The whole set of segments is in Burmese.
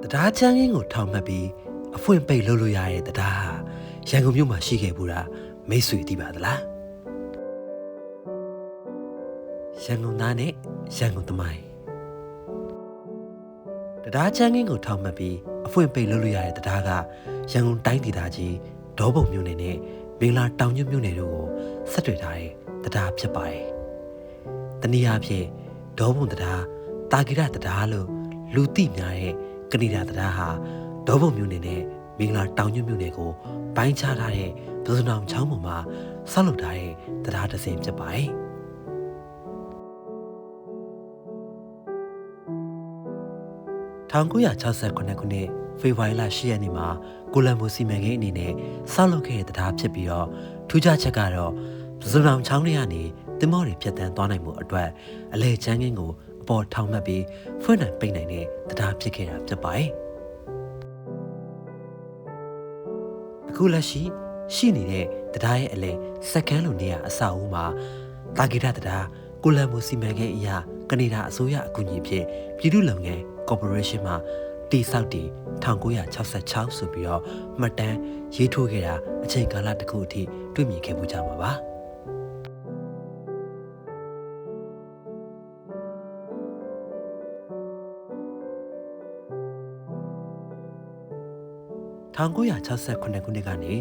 တရားချမ်းရင်းကိုထောင်မှတ်ပြီးအဖွင့်ပိတ်လုပ်လို့ရတဲ့တရားဟာရန်ကုန်မြို့မှာရှိခဲ့ဘူးတာမိတ်ဆွေသိပါသလားရန်ကုန်သားနဲ့ရန်ကုန်သမိုင်းတရားချမ်းရင်းကိုထောင်မှတ်ပြီးအဖွင့်ပိတ်လုပ်လို့ရတဲ့တရားကရန်ကုန်တိုင်းဒေသကြီးဒေါပုံမြို့နယ်နဲ့မင်္ဂလာတောင်ညွန့်မြို့နယ်တို့ကိုဆက်တွေ့ထားတဲ့တရားဖြစ်ပါတယ်။တနည်းအားဖြင့်ဒေါပုံတရားတာဂိရတရားလို့လူသိများတဲ့ကနေဒါတရားဟာဒေါပုံမြို့နယ်နဲ့မင်္ဂလာတောင်ညွန့်မြို့နယ်ကိုပိုင်းခြားထားတဲ့ဒုစနောင်ချောင်းပေါ်မှာဆောက်လုပ်ထားတဲ့တရားတစ်စင်းဖြစ်ပါတယ်။1968ခုနှစ်ဖေဖော်ဝါရီလ10ရက်နေ့မှာကိုလံဘိုစီမံကိန်းအနေနဲ့ဆောက်လုပ်ခဲ့တဲ့တရားဖြစ်ပြီးတော့ထူးခြားချက်ကတော့ဒုစနောင်ချောင်းတွေကနေတင်မောတွေဖြတ်တန်းသွားနိုင်မှုအတွက်အလဲချမ်းကင်းကိုအပေါ်ထောင်မှတ်ပြီးဖွင့်နိုင်ပိတ်နိုင်တဲ့တရားဖြစ်ခဲ့တာဖြစ်ပါတယ်။အခုလက်ရှိနေတဲ့တရားရဲ့အလဲစက္ကန့်လိုနေရအဆောက်အဦမှာတာဂိရတရားကိုလံဘိုစီမံကိန်းအရာကနေဒါအစိုးရအကူအညီဖြင့်ပြည်သူ့လုပ်ငန်းကော်ပိုရေးရှင်းမှာတိဆောက်တည်1966ဆိုပြီးတော့မှတ်တမ်းရေးထိုးခဲ့တာအချိန်ကာလတစ်ခုအထိတွေ့မြင်ခဲ့မှုကြမှာပါ1968ခုနှစ်ကနေ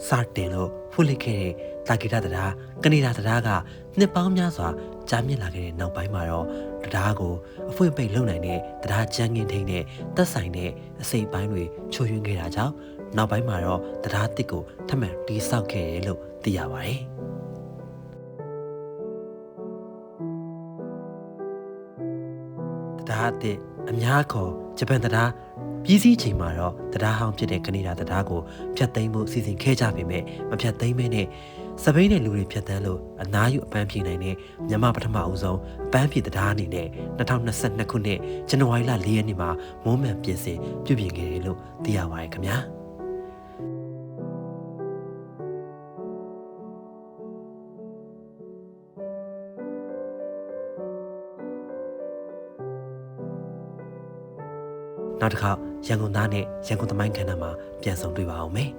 စတင်လို့ဖွင့်လှစ်ခဲ့တဲ့တာဂိရတရားကနေဒါတရားကနှစ်ပေါင်းများစွာကြာမြင့်လာခဲ့တဲ့နောက်ပိုင်းမှာတော့တရားကိုအဖွင့်ပိတ်လုပ်နိုင်တဲ့တရားချမ်းငင်းထိန်နဲ့သက်ဆိုင်တဲ့အစိပ်ပိုင်းတွေချိုးယွင်းခဲ့တာကြောင့်နောက်ပိုင်းမှာတော့တရားတစ်ကိုထပ်မံတိဆောက်ခဲ့ရလို့သိရပါတယ်တရားတစ်အများခေါ်ဂျပန်တရားပြည်စည်းချိန်မှာတော့တရားဟောင်းဖြစ်တဲ့ကနေဒါတရားကိုဖျက်သိမ်းမှုစီစဉ်ခဲ့ကြပေမဲ့မဖျက်သိမ်းမဲနဲ့စပိန်နဲ့လူတွေဖျက်ဆီးလို့အနားယူအပန်းဖြေနိုင်တဲ့မြန်မာပထမအဆုံးအပန်းဖြေတရားအနေနဲ့2022ခုနှစ်ဇန်နဝါရီလ4ရက်နေ့မှာမွမ်းမံပြင်ဆင်ပြုပြင်ခဲ့တယ်လို့သိရပါတယ်ခင်ဗျာနောက်တစ်ခါရန်ကုန်သားနဲ့ရန်ကုန်သမိုင်းခန်းထဲမှာပြန်ဆောင်တွေ့ပါအောင်မယ်